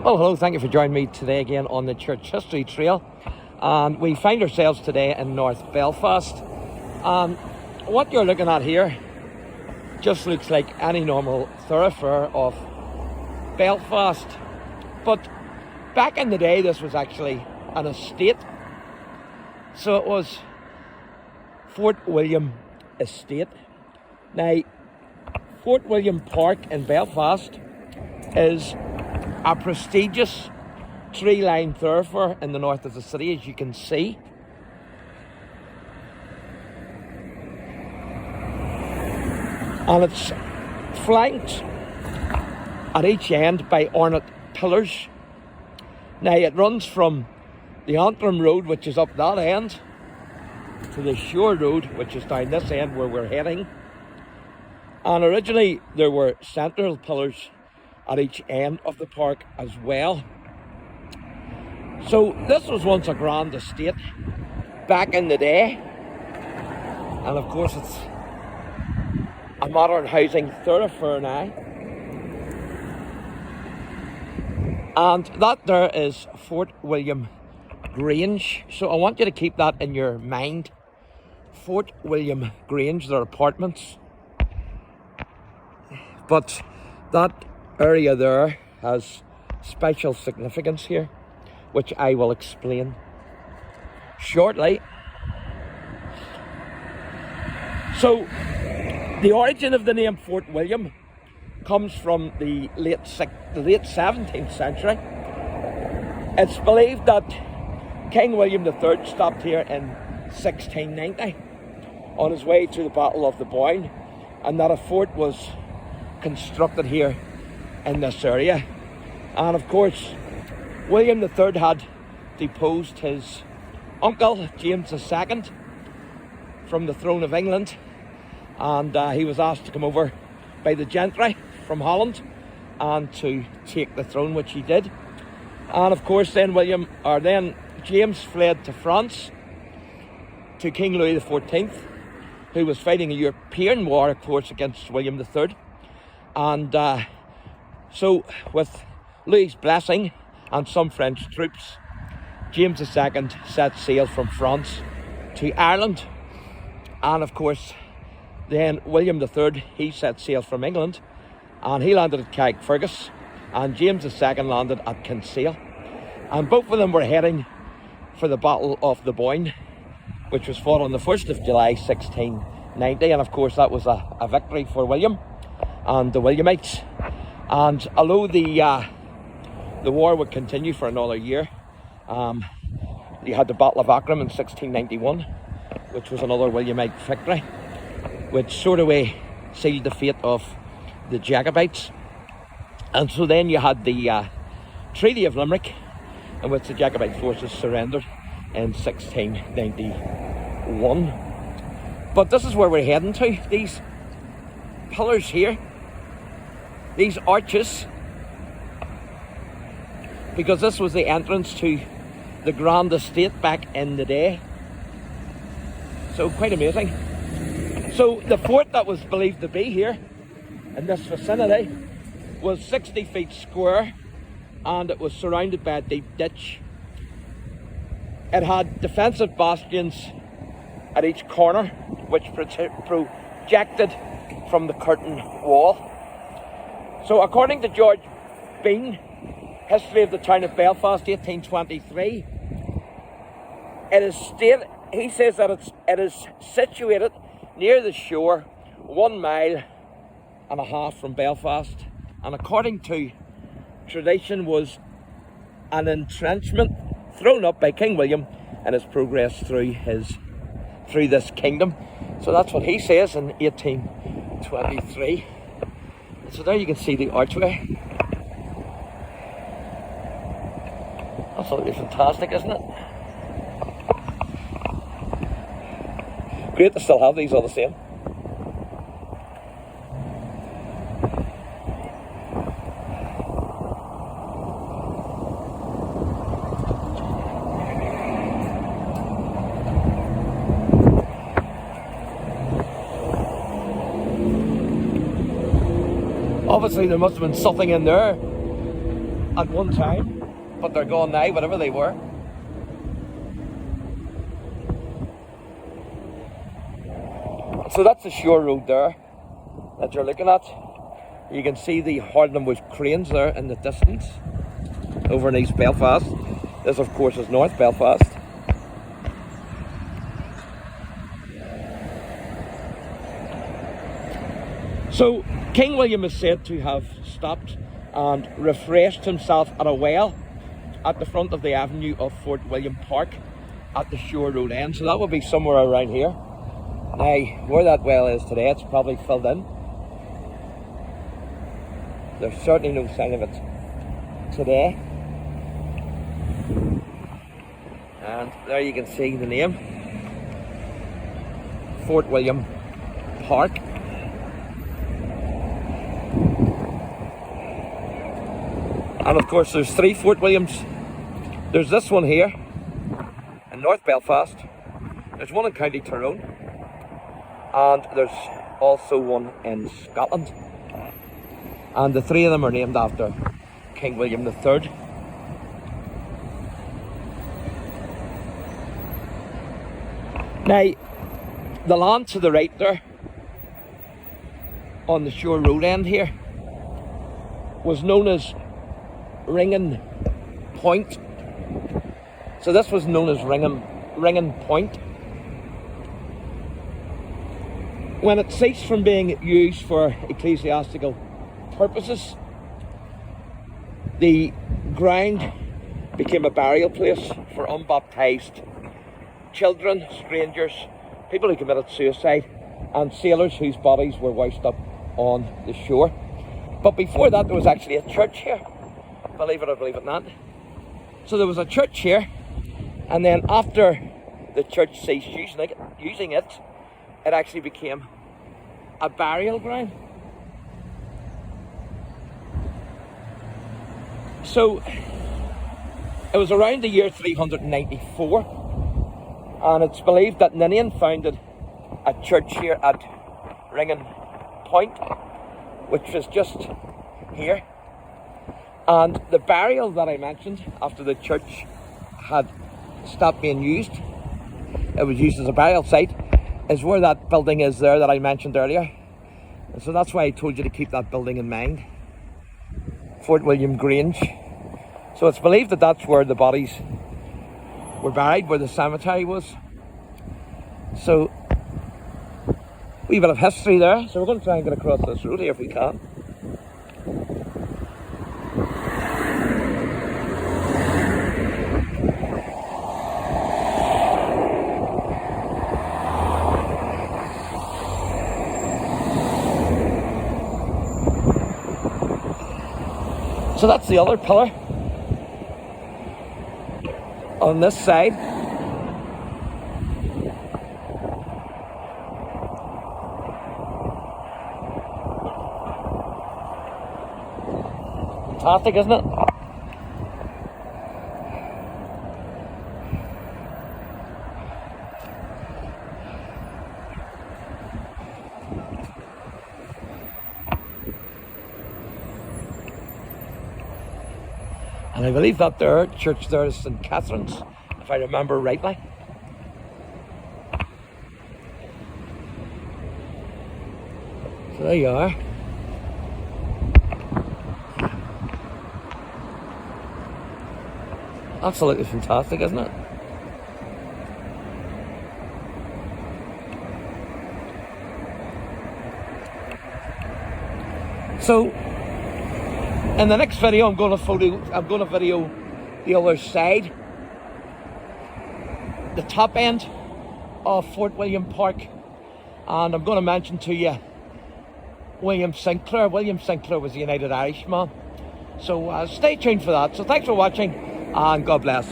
Well, hello, thank you for joining me today again on the Church History Trail. And we find ourselves today in North Belfast. And what you're looking at here just looks like any normal thoroughfare of Belfast. But back in the day, this was actually an estate. So it was Fort William Estate. Now, Fort William Park in Belfast is a prestigious tree-lined thoroughfare in the north of the city, as you can see. And it's flanked at each end by ornate pillars. Now it runs from the Antrim Road, which is up that end, to the Shore Road, which is down this end where we're heading. And originally there were central pillars at each end of the park as well. So this was once a grand estate back in the day, and of course it's a modern housing thoroughfare now. And that there is Fort William Grange, so I want you to keep that in your mind. Fort William Grange, they're apartments, but that area there has special significance here, which I will explain shortly. So the origin of the name Fort William comes from the late 17th century. It's believed that King William III stopped here in 1690 on his way to the Battle of the Boyne, and that a fort was constructed here in this area. And of course, William III had deposed his uncle, James II, from the throne of England, and he was asked to come over by the gentry from Holland and to take the throne, which he did. And of course then James fled to France, to King Louis XIV, who was fighting a European war, of course, against William III. And so with Louis's blessing and some French troops, James II set sail from France to Ireland. And of course then William III, he set sail from England, and he landed at Carrickfergus, and James II landed at Kinsale. And both of them were heading for the Battle of the Boyne, which was fought on the 1st of July 1690, and of course that was a victory for William and the Williamites. And although the war would continue for another year, you had the Battle of Acrim in 1691, which was another Williamite victory, which sort of sealed the fate of the Jacobites. And so then you had the Treaty of Limerick, in which the Jacobite forces surrendered in 1691. But this is where we're heading to. These pillars here, these arches, because this was the entrance to the grand estate back in the day. So quite amazing. So the fort that was believed to be here in this vicinity was 60 feet square, and it was surrounded by a deep ditch. It had defensive bastions at each corner, which projected from the curtain wall. So according to George Bean, History of the Town of Belfast, 1823, he says that it is situated near the shore, 1.5 miles from Belfast, and according to tradition was an entrenchment thrown up by King William in his progress through this kingdom. So that's what he says in 1823. So there you can see the archway. Absolutely fantastic, isn't it? Great to still have these all the same. Obviously there must have been something in there at one time, but they're gone now, whatever they were. So that's the shore road there that you're looking at. You can see the Hardenwood cranes there in the distance over in East Belfast. This, of course, is North Belfast. So King William is said to have stopped and refreshed himself at a well at the front of the avenue of Fort William Park at the Shore Road end. So that would be somewhere around here. Now, where that well is today, it's probably filled in. There's certainly no sign of it today. And there you can see the name, Fort William Park. And of course there's 3 Fort Williams. There's this one here in North Belfast. There's one in County Tyrone. And there's also one in Scotland. And the 3 of them are named after King William III. Now, the land to the right there, on the Shore Road end here, was known as Ringin Point. So this was known as Ringin Point. When it ceased from being used for ecclesiastical purposes, the ground became a burial place for unbaptized children, strangers, people who committed suicide, and sailors whose bodies were washed up on the shore. But before that, there was actually a church here, believe it or believe it not. So there was a church here, and then after the church ceased using it, it actually became a burial ground. So it was around the year 394, and it's believed that Ninian founded a church here at Ringin Point, which was just here. And the burial that I mentioned, after the church had stopped being used, it was used as a burial site, is where that building is there that I mentioned earlier. And so that's why I told you to keep that building in mind, Fort William Grange. So it's believed that that's where the bodies were buried, where the cemetery was. So, a wee bit of history there. So we're going to try and get across this road here if we can. So that's the other pillar on this side. Fantastic, isn't it? And I believe that there church there is St. Catherine's, if I remember rightly. So there you are. Absolutely fantastic, isn't it? So in the next video, I'm going to video the other side, the top end of Fort William Park, and I'm going to mention to you William Sinclair. William Sinclair was a United Irishman. So stay tuned for that. So thanks for watching, and God bless.